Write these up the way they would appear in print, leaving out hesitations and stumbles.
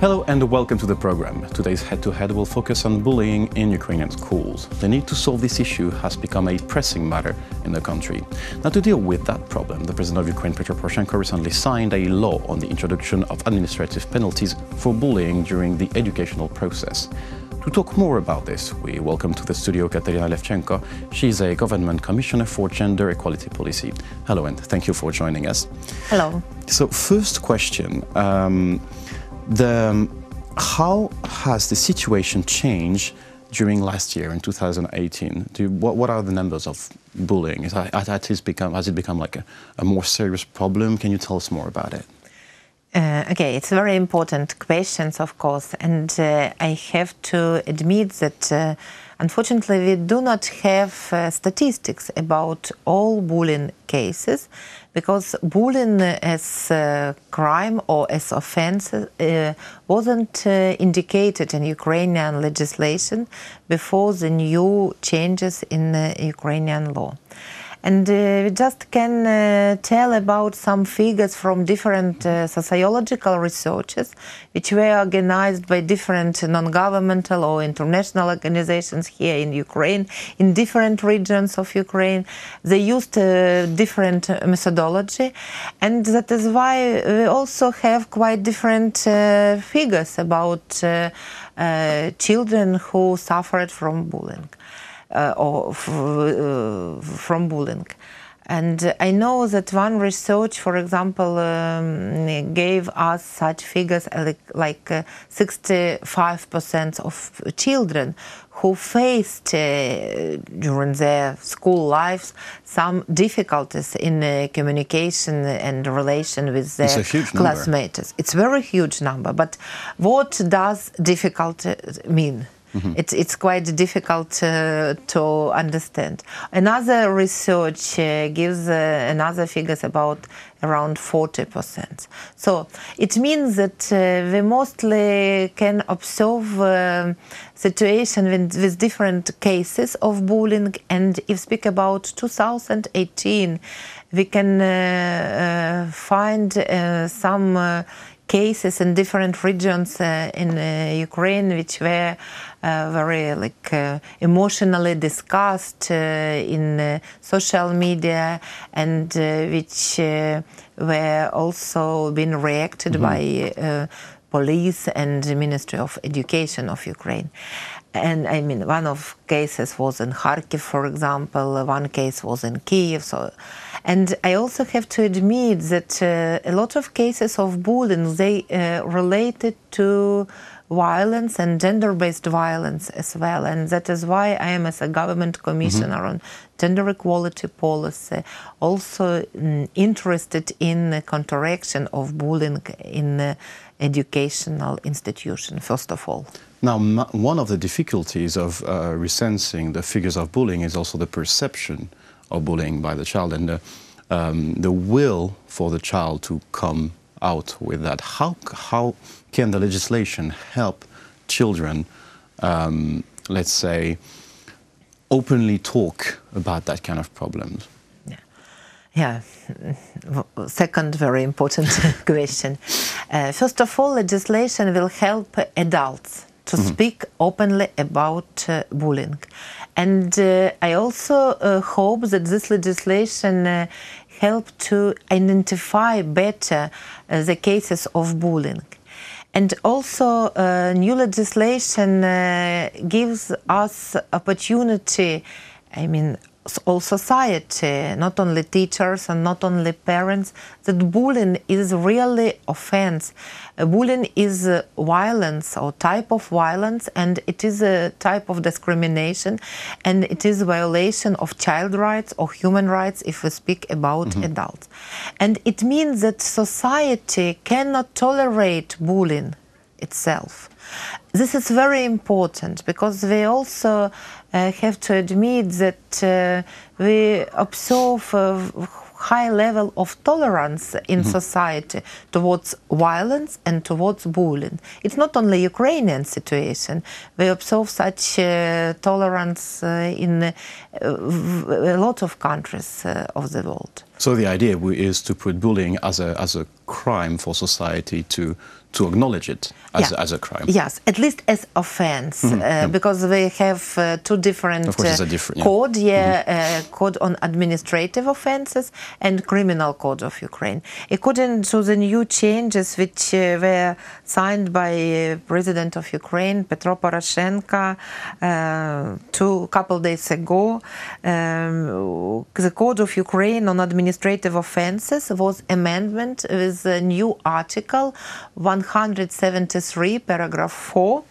Hello and welcome to the program. Today's Head-to-Head will focus on bullying in Ukrainian schools. The need to solve this issue has become a pressing matter in the country. Now, to deal with that problem, the President of Ukraine, Petro, Poroshenko, recently signed a law on the introduction of administrative penalties for bullying during the educational process. To talk more about this, we welcome to the studio Kateryna Levchenko. She's a government commissioner for gender equality policy. Hello, and thank you for joining us. Hello. So, first question. How has the situation changed during last year in 2018? What are the numbers of bullying? Has it become like a more serious problem? Can you tell us more about it? Okay, it's very important questions, of course, and I have to admit that unfortunately we do not have statistics about all bullying cases, because bullying as a crime or as offense wasn't indicated in Ukrainian legislation before the new changes in Ukrainian law. And we just can tell about some figures from different sociological researches, which were organized by different non-governmental or international organizations here in Ukraine, in different regions of Ukraine. They used different methodology, and that is why we also have quite different figures about children who suffered from bullying. From bullying. And I know that one research, for example, gave us such figures like 65% of children who faced during their school lives some difficulties in communication and relation with their classmates. It's a very huge number, but what does difficulty mean? Mm-hmm. It's quite difficult to understand. Another research gives another figures about around 40%. So it means that we mostly can observe situation with different cases of bullying, and if speak about 2018, we can find some cases in different regions in Ukraine which were very emotionally discussed in social media, and which were also being reacted by police and the Ministry of Education of Ukraine. And I mean, one of cases was in Kharkiv, for example, one case was in Kiev. And I also have to admit that a lot of cases of bullying, they related to violence and gender-based violence as well. And that is why I am, as a government commissioner on gender equality policy, also interested in the counteraction of bullying in educational institutions, first of all. Now, one of the difficulties of recensing the figures of bullying is also the perception of bullying by the child and the will for the child to come out with that. How can the legislation help children, let's say, openly talk about that kind of problems? Yeah, second very important question. First of all, legislation will help adults to speak openly about bullying. And I also hope that this legislation help to identify better the cases of bullying. And also new legislation gives us opportunity, I mean, all society, not only teachers and not only parents, that bullying is really offense. Bullying is violence or type of violence, and it is a type of discrimination, and it is violation of child rights or human rights if we speak about adults. And it means that society cannot tolerate bullying itself. This is very important, because we also have to admit that we observe a high level of tolerance in society towards violence and towards bullying. It's not only Ukrainian situation. We observe such tolerance in a lot of countries of the world. So the idea is to put bullying as a crime for society to acknowledge it as a crime. Yes, at least as offense, because we have two different code, code on administrative offenses and criminal code of Ukraine. According to the new changes which were signed by President of Ukraine, Petro Poroshenko, a couple days ago, the code of Ukraine on administrative offenses was amendment with a new article 173, paragraph 4,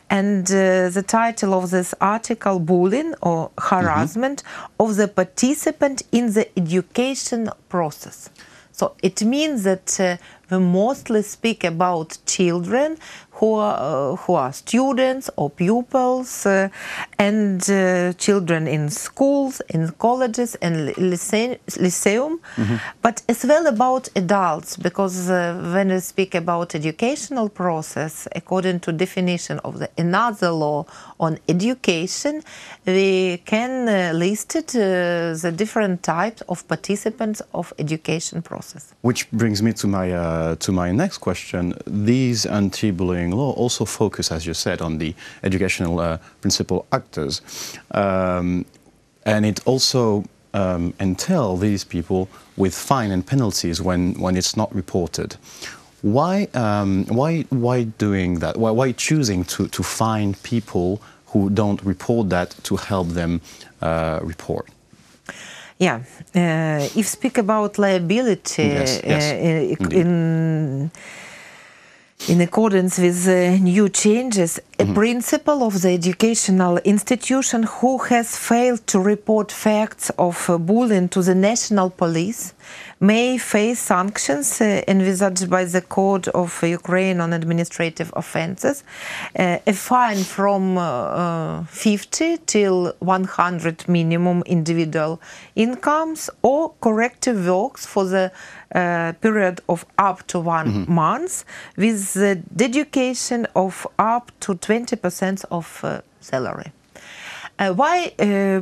and the title of this article, bullying or harassment of the participant in the education process. So it means that we mostly speak about children who are students or pupils and children in schools, in colleges and lyceum, but as well about adults, because when we speak about educational process, according to definition of another law on education, we can list it the different types of participants of education process. Which brings me to my next question. These anti-bullying law also focus, as you said, on the educational principal actors, and it also entail these people with fine and penalties when it's not reported. Why doing that? Why choosing to fine people who don't report that to help them report? Yeah, if speak about liability in accordance with new changes, a principal of the educational institution who has failed to report facts of bullying to the national police may face sanctions envisaged by the Code of Ukraine on administrative offenses, a fine from 50 till 100 minimum individual incomes, or corrective works for the period of up to 1 month, with the dedication of up to 20% of salary. Why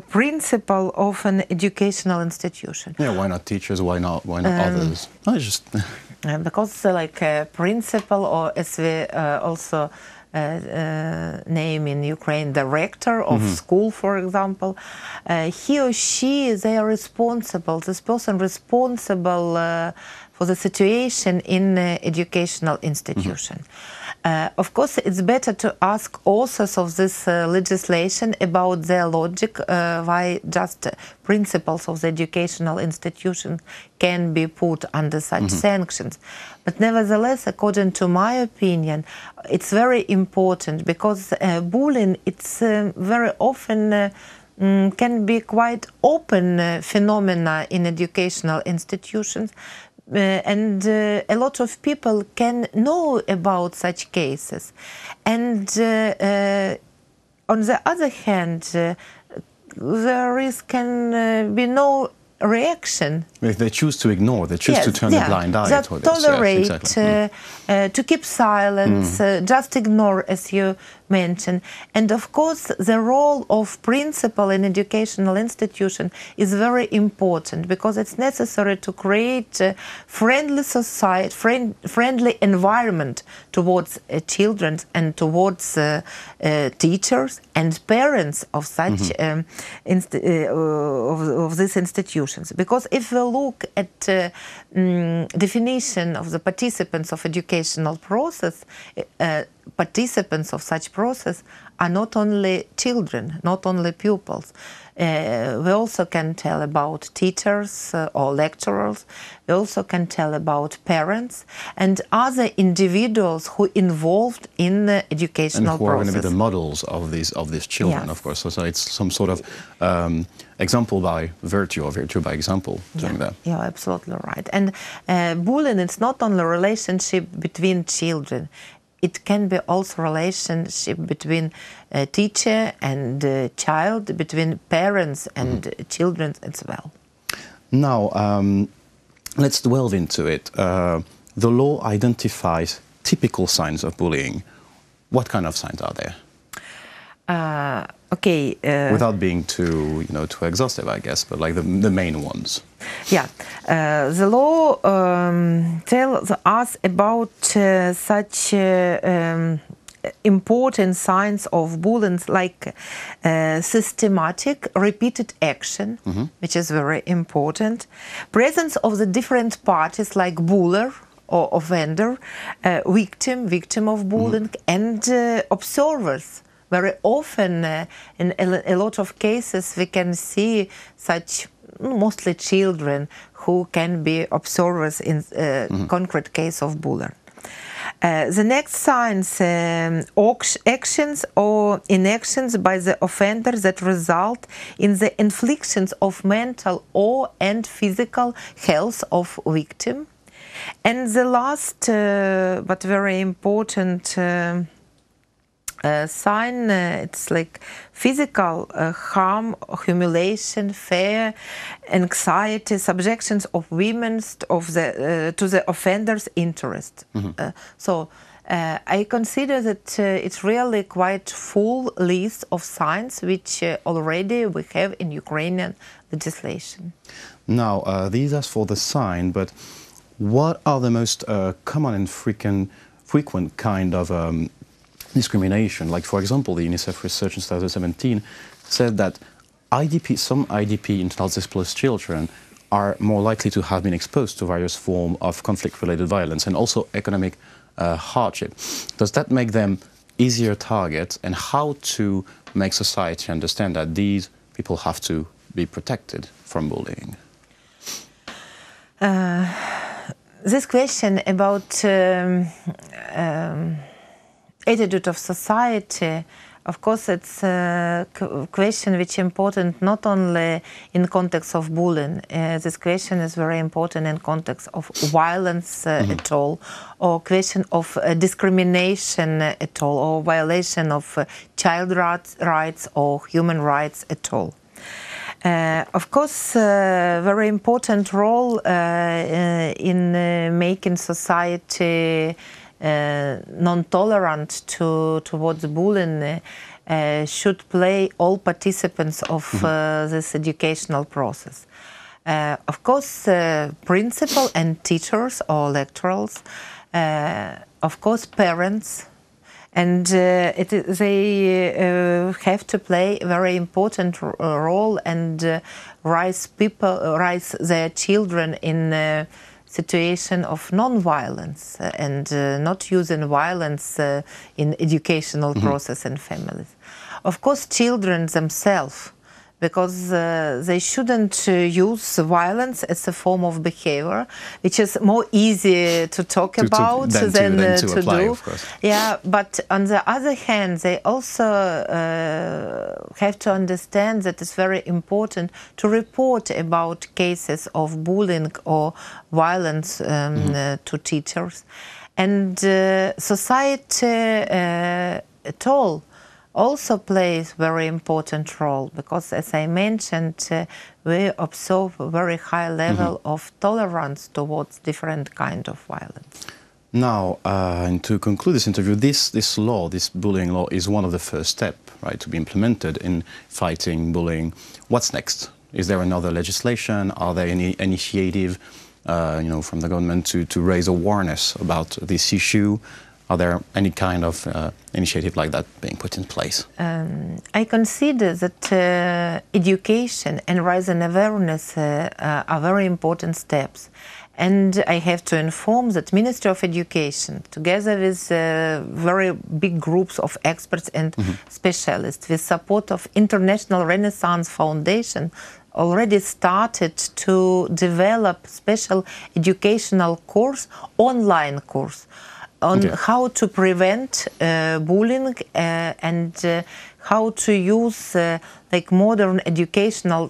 principal of an educational institution? Yeah, why not teachers? Why not others? No, just because like principal, or as we also name in Ukraine, director of school, for example, he or she, they are responsible. This person responsible for the situation in educational institution. Of course, it's better to ask authors of this legislation about their logic, why just principals of the educational institution can be put under such sanctions. But nevertheless, according to my opinion, it's very important, because bullying, it's very often can be quite open phenomena in educational institutions. And a lot of people can know about such cases. And on the other hand, there can be no reaction. If they choose to ignore, they choose to turn a blind eye to this. Tolerate, exactly. To keep silence, just ignore, as you mentioned. And of course, the role of principal in educational institution is very important, because it's necessary to create a friendly society, friendly environment towards children and towards teachers and parents of such of these institutions. Because if we look at definition of the participants of educational process, participants of such process are not only children, not only pupils. We also can tell about teachers or lecturers. We also can tell about parents and other individuals who involved in the educational process. And who are going to be the models of these children, of course. So it's some sort of example by virtue, or virtue by example, doing that. Yeah, absolutely right. And bullying, it's not only a relationship between children. It can be also relationship between a teacher and a child, between parents and children as well. Now, let's delve into it. The law identifies typical signs of bullying. What kind of signs are there? Okay. Without being too, too exhaustive, I guess, but like the main ones. Yeah, the law tells us about such important signs of bullying, like systematic, repeated action, which is very important, presence of the different parties like buller or offender, victim of bullying, and observers. Very often, in a lot of cases, we can see such mostly children who can be observers in concrete case of bullying. The next signs, actions or inactions by the offender that result in the inflictions of mental or and physical health of victim. And the last but very important sign, it's like physical harm, humiliation, fear, anxiety, subjections of women to the offender's interest. So I consider that it's really quite full list of signs which already we have in Ukrainian legislation. Now, these are for the sign, but what are the most common and frequent kind of discrimination? Like, for example, the UNICEF research in 2017 said that some IDP internal displaced children are more likely to have been exposed to various forms of conflict-related violence and also economic hardship. Does that make them easier targets, and how to make society understand that these people have to be protected from bullying? This question about attitude of society, of course, it's a question which is important not only in context of bullying. This question is very important in context of violence at all, or question of discrimination at all, or violation of child rights or human rights at all. Of course, very important role in making society non-tolerant towards bullying should play all participants of this educational process. Of course, principal and teachers or lecturers, of course, parents, and they have to play a very important role and raise their children in a situation of non-violence and not using violence in educational process and families. Of course, children themselves, because they shouldn't use violence as a form of behavior, which is more easy to talk about than to apply, do. Of course. Yeah, but on the other hand, they also have to understand that it's very important to report about cases of bullying or violence to teachers. And society at all also plays very important role, because, as I mentioned, we observe a very high level of tolerance towards different kind of violence. Now, and to conclude this interview, this law, this bullying law, is one of the first steps, right, to be implemented in fighting bullying. What's next? Is there another legislation? Are there any initiative, from the government to raise awareness about this issue? Are there any kind of initiative like that being put in place? I consider that education and raising awareness are very important steps. And I have to inform that Ministry of Education, together with very big groups of experts and specialists, with support of International Renaissance Foundation, already started to develop special educational course, online course, on how to prevent bullying and how to use like modern educational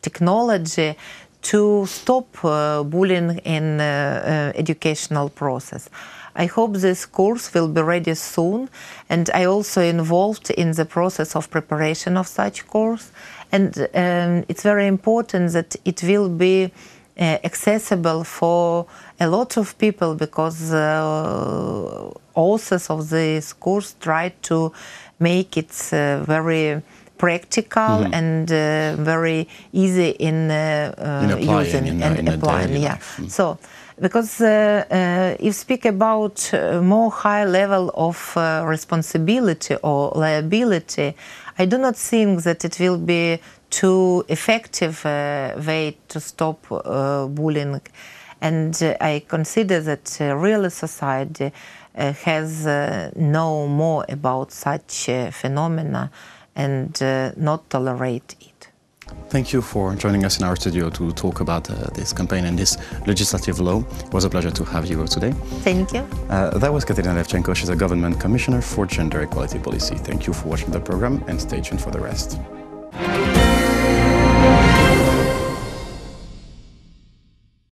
technology to stop bullying in educational process. I hope this course will be ready soon, and I also involved in the process of preparation of such course. And it's very important that it will be accessible for a lot of people, because authors of this course try to make it very practical and very easy in using and applying. Yeah. So, because you speak about more high level of responsibility or liability, I do not think that it will be too effective way to stop bullying. And I consider that real society has know more about such phenomena and not tolerate it. Thank you for joining us in our studio to talk about this campaign and this legislative law. It was a pleasure to have you today. Thank you. That was Kateryna Levchenko. She's a government commissioner for gender equality policy. Thank you for watching the program and stay tuned for the rest.